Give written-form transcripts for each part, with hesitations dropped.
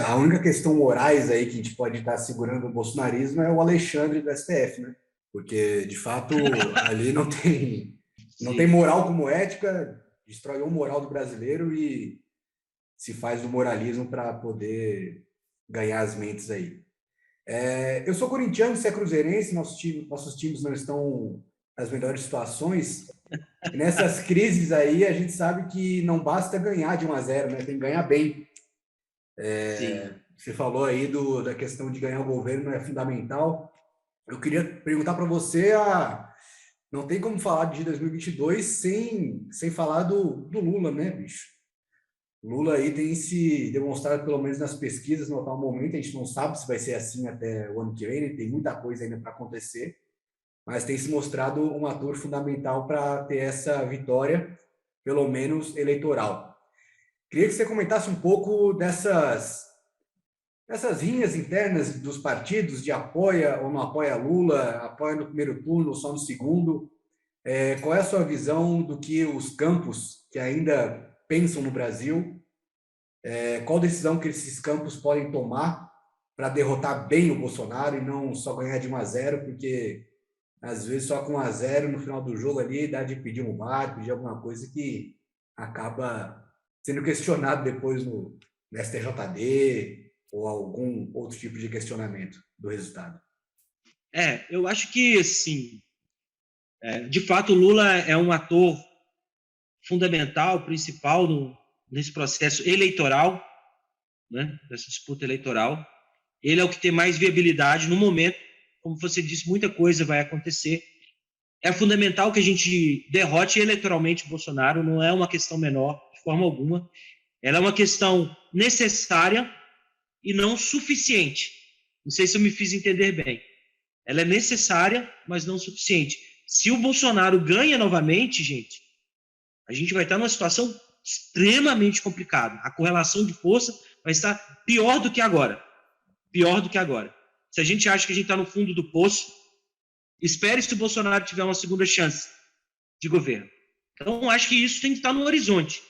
A única questão morais aí que a gente pode estar segurando o bolsonarismo é o Alexandre do STF, né? Porque, de fato, ali não tem Sim. moral como ética, destrói o moral do brasileiro e se faz do moralismo para poder ganhar as mentes aí. Eu sou corintiano, você é cruzeirense, nossos times não estão nas melhores situações. E nessas crises aí, a gente sabe que não basta ganhar de 1-0, né? Tem que ganhar bem. Sim. Você falou aí da questão de ganhar o governo é fundamental. Eu queria perguntar para você, não tem como falar de 2022 sem falar do Lula, né, bicho? Lula aí tem se demonstrado, pelo menos nas pesquisas, no atual momento, a gente não sabe se vai ser assim até o ano que vem, né? Tem muita coisa ainda para acontecer, mas tem se mostrado um ator fundamental para ter essa vitória, pelo menos eleitoral. Queria que você comentasse um pouco dessas linhas internas dos partidos de apoia ou não apoia Lula, apoia no primeiro turno ou só no segundo. Qual é a sua visão do que os campos que ainda pensam no Brasil, qual decisão que esses campos podem tomar para derrotar bem o Bolsonaro e não só ganhar de 1-0, porque às vezes só com 1-0 no final do jogo ali dá de pedir um VAR, pedir alguma coisa que acaba sendo questionado depois no STJD ou algum outro tipo de questionamento do resultado. Eu acho que, sim, de fato, o Lula é um ator fundamental, principal nesse processo eleitoral, né, dessa disputa eleitoral. Ele é o que tem mais viabilidade no momento. Como você disse, muita coisa vai acontecer. É fundamental que a gente derrote eleitoralmente o Bolsonaro, não é uma questão menor, de forma alguma. Ela é uma questão necessária e não suficiente. Não sei se eu me fiz entender bem. Ela é necessária, mas não suficiente. Se o Bolsonaro ganha novamente, gente, a gente vai estar numa situação extremamente complicada. A correlação de força vai estar pior do que agora. Pior do que agora. Se a gente acha que a gente está no fundo do poço, espere se o Bolsonaro tiver uma segunda chance de governo. Então, acho que isso tem que estar no horizonte.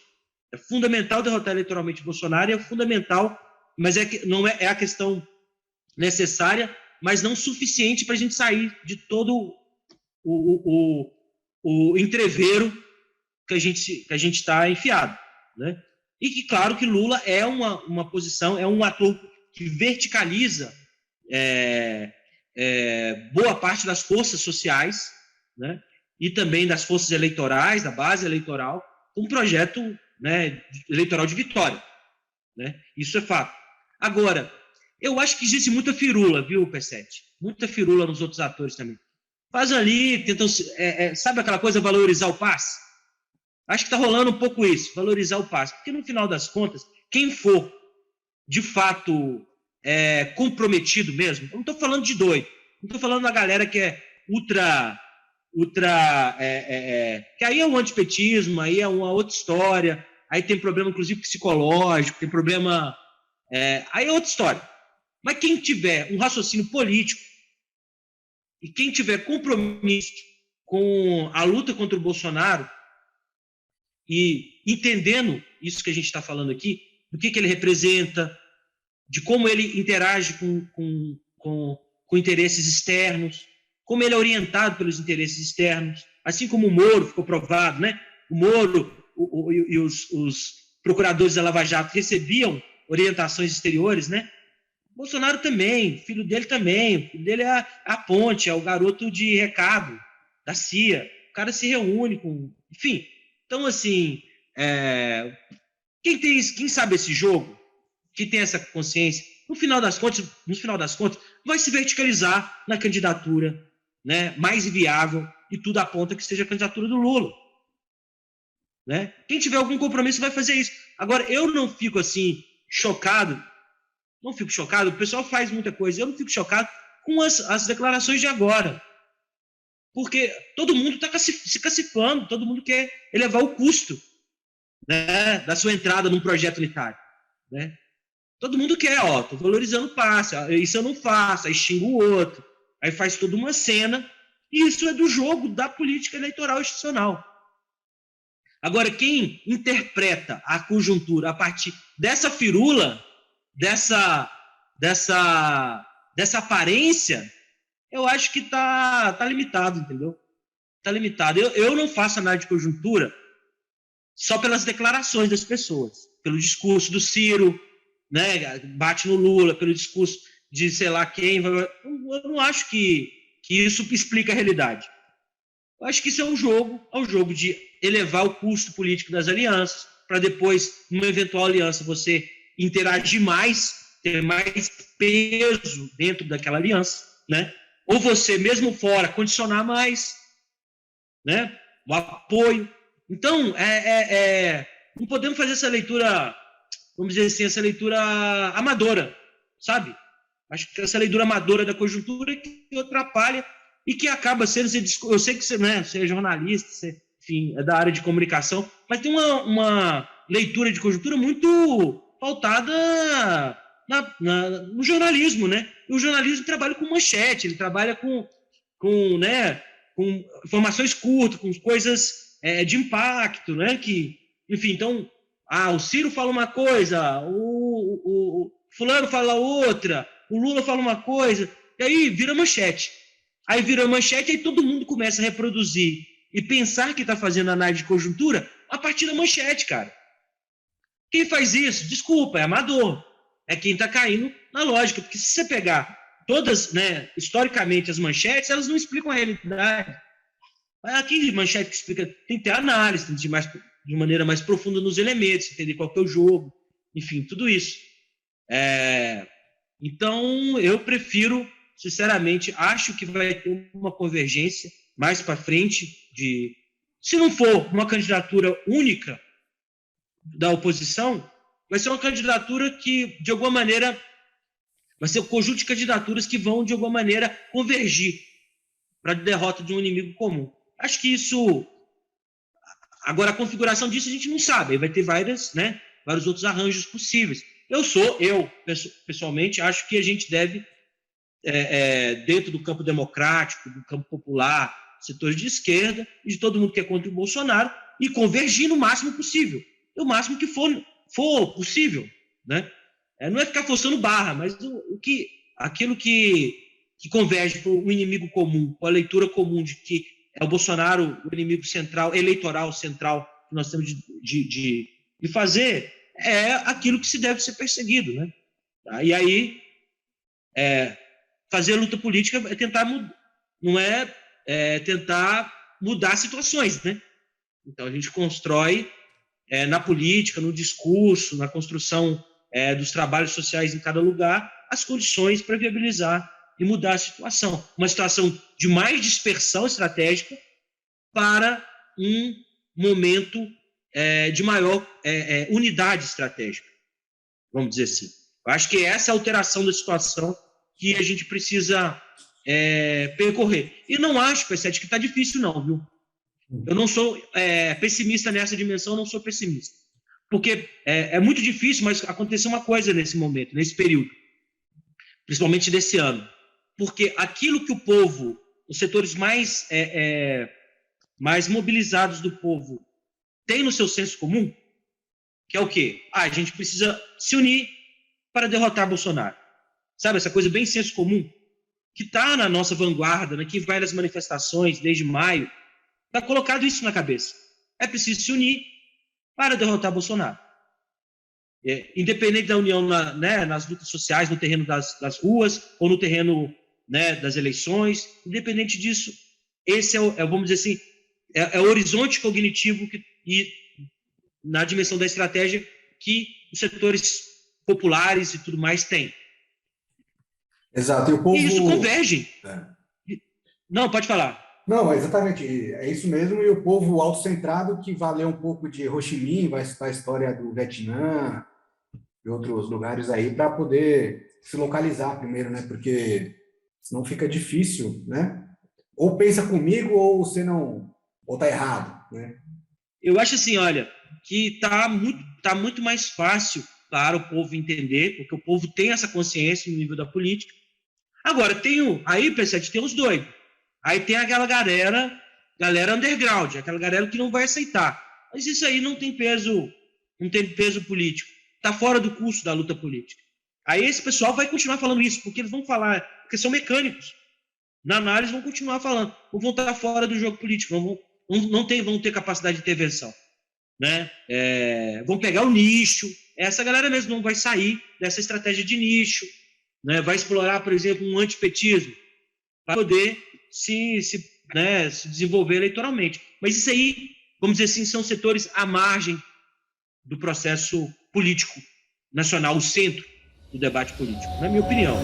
É fundamental derrotar eleitoralmente o Bolsonaro, é fundamental, mas não é a questão necessária, mas não suficiente para a gente sair de todo o entreveiro que a gente está enfiado, né? E que, claro, que Lula é uma posição, é um ator que verticaliza boa parte das forças sociais, né? E também das forças eleitorais, da base eleitoral, um projeto, né, eleitoral de vitória, né? Isso é fato. Agora, eu acho que existe muita firula, viu, P7? Muita firula nos outros atores também. Faz ali, tentam, sabe aquela coisa, valorizar o passe? Acho que está rolando um pouco isso, valorizar o passe. Porque no final das contas, quem for de fato comprometido mesmo, eu não estou falando de doido, não estou falando da galera que é ultra, que aí é um antipetismo, aí é uma outra história, aí tem problema inclusive psicológico, tem problema, aí é outra história. Mas quem tiver um raciocínio político e quem tiver compromisso com a luta contra o Bolsonaro e entendendo isso que a gente está falando aqui, do que ele representa, de como ele interage com interesses externos, como ele é orientado pelos interesses externos, assim como o Moro, ficou provado, né? O Moro e os procuradores da Lava Jato recebiam orientações exteriores, né? O Bolsonaro também, filho dele também, o filho dele é a ponte, é o garoto de recado da CIA, o cara se reúne com... Enfim, então, assim, quem sabe esse jogo, que tem essa consciência, no final das contas, vai se verticalizar na candidatura, né, mais viável, e tudo aponta que seja a candidatura do Lula. Né? Quem tiver algum compromisso vai fazer isso. Agora, eu não fico assim, chocado, o pessoal faz muita coisa, eu não fico chocado com as declarações de agora. Porque todo mundo está se cacifando, todo mundo quer elevar o custo, né, da sua entrada num projeto unitário. Né? Todo mundo quer, tô valorizando o passe, isso eu não faço, aí xinga o outro, aí faz toda uma cena, e isso é do jogo da política eleitoral institucional. Agora, quem interpreta a conjuntura a partir dessa firula, dessa aparência, eu acho que tá limitado, entendeu? Tá limitado. Eu não faço análise de conjuntura só pelas declarações das pessoas, pelo discurso do Ciro, né, bate no Lula, pelo discurso de sei lá quem. Eu não acho que isso explica a realidade. Eu acho que isso é um jogo de elevar o custo político das alianças, para depois, numa eventual aliança, você interagir mais, ter mais peso dentro daquela aliança, né? Ou você, mesmo fora, condicionar mais, né? O apoio. Então, não podemos fazer essa leitura, vamos dizer assim, essa leitura amadora, sabe? Acho que essa leitura amadora da conjuntura que atrapalha e que acaba sendo... Eu sei que você, né, você é jornalista, você, enfim, é da área de comunicação, mas tem uma leitura de conjuntura muito pautada no jornalismo, né? E o jornalismo trabalha com manchete, ele trabalha com informações curtas, com coisas de impacto, né? Que, enfim, então, o Ciro fala uma coisa, o fulano fala outra, o Lula fala uma coisa, e aí vira manchete. Aí vira manchete, aí todo mundo começa a reproduzir e pensar que está fazendo análise de conjuntura a partir da manchete, cara. Quem faz isso, desculpa, é amador. É quem está caindo na lógica. Porque se você pegar todas, né, historicamente, as manchetes, elas não explicam a realidade. Aqui manchete que explica, tem que ter análise, tem que ir de maneira mais profunda nos elementos, entender qual que é o jogo, enfim, tudo isso. Então, eu prefiro, sinceramente, acho que vai ter uma convergência mais para frente se não for uma candidatura única da oposição, vai ser uma candidatura que, de alguma maneira, vai ser um conjunto de candidaturas que vão, de alguma maneira, convergir para a derrota de um inimigo comum. Acho que isso... Agora, a configuração disso a gente não sabe. Aí vai ter vários outros arranjos possíveis. Eu, pessoalmente, acho que a gente deve, dentro do campo democrático, do campo popular, setores de esquerda, e de todo mundo que é contra o Bolsonaro, e convergir no máximo possível. O máximo que for possível, né? Não é ficar forçando barra, mas aquilo que converge para o inimigo comum, com a leitura comum de que é o Bolsonaro o inimigo central, eleitoral central que nós temos de fazer, é aquilo que se deve ser perseguido, né? E aí, fazer a luta política é tentar não é tentar mudar situações, né? Então a gente constrói na política, no discurso, na construção dos trabalhos sociais em cada lugar, as condições para viabilizar e mudar a situação. Uma situação de mais dispersão estratégica para um momento de maior unidade estratégica, vamos dizer assim. Eu acho que é essa alteração da situação que a gente precisa percorrer. E não acho, Pessete, que está difícil não, viu? Eu não sou pessimista nessa dimensão, não sou pessimista. Porque é muito difícil, mas aconteceu uma coisa nesse momento, nesse período, principalmente desse ano. Porque aquilo que o povo, os setores mais mobilizados do povo, tem no seu senso comum, que é o quê? A gente precisa se unir para derrotar Bolsonaro. Sabe, essa coisa bem senso comum, que está na nossa vanguarda, né, que vai nas manifestações desde maio, está colocado isso na cabeça. É preciso se unir para derrotar Bolsonaro. Independente da união nas lutas sociais, no terreno das ruas ou no terreno das eleições, independente disso, esse vamos dizer assim, o horizonte cognitivo e na dimensão da estratégia que os setores populares e tudo mais têm. Exato. E o povo... E isso converge. Não, pode falar. Não, exatamente, é isso mesmo, e o povo autocentrado que vai ler um pouco de Ho Chi Minh, vai estudar a história do Vietnã e outros lugares aí para poder se localizar primeiro, né? Porque senão fica difícil, né? Ou pensa comigo ou você não, ou tá errado, né? Eu acho assim, olha, que tá muito mais fácil para o povo entender, porque o povo tem essa consciência no nível da política. Agora, aí, P7, tem os doidos. Aí tem aquela galera underground, aquela galera que não vai aceitar. Mas isso aí não tem peso político. Está fora do curso da luta política. Aí esse pessoal vai continuar falando isso, porque eles vão falar, porque são mecânicos. Na análise vão continuar falando, vão estar fora do jogo político, vão ter capacidade de intervenção. Né? Vão pegar o nicho, essa galera mesmo não vai sair dessa estratégia de nicho, né? Vai explorar, por exemplo, um antipetismo para poder se desenvolver eleitoralmente. Mas isso aí, vamos dizer assim, são setores à margem do processo político nacional, o centro do debate político, na minha opinião.